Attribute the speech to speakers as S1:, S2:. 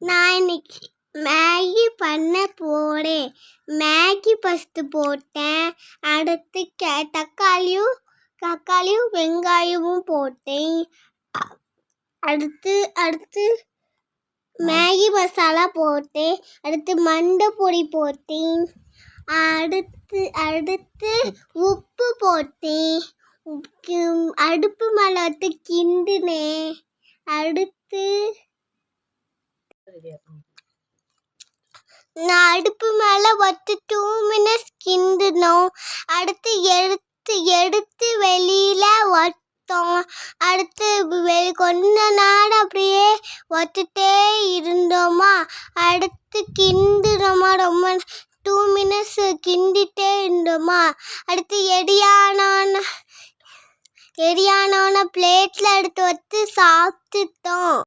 S1: நான் இன்னைக்கு மேகி பண்ண போறேன். மேகி ஃபஸ்ட்டு போட்டேன். அடுத்து தக்காளியும் வெங்காயமும் போட்டேன். அடுத்து மேகி மசாலா போட்டேன். அடுத்து மஞ்சள் பொடி போட்டேன். அடுத்து உப்பு போட்டேன். அடுப்பு மேலே வச்சு கிண்டினேன். அடுத்து நான் அடுப்பு மேலே வச்சு 2 minutes கிண்டினோம். அடுத்து எடுத்து வெளியில வச்சோம். அடுத்து கொஞ்ச நேரம் அப்படியே வச்சுட்டே இருந்தோமா. அடுத்து கிண்டினோமா. ரொம்ப 2 minutes கிண்டிட்டே இருந்தோமா. அடுத்து எரியானோன்னு பிளேட்டில் எடுத்து வச்சு சாப்பிட்டுட்டோம்.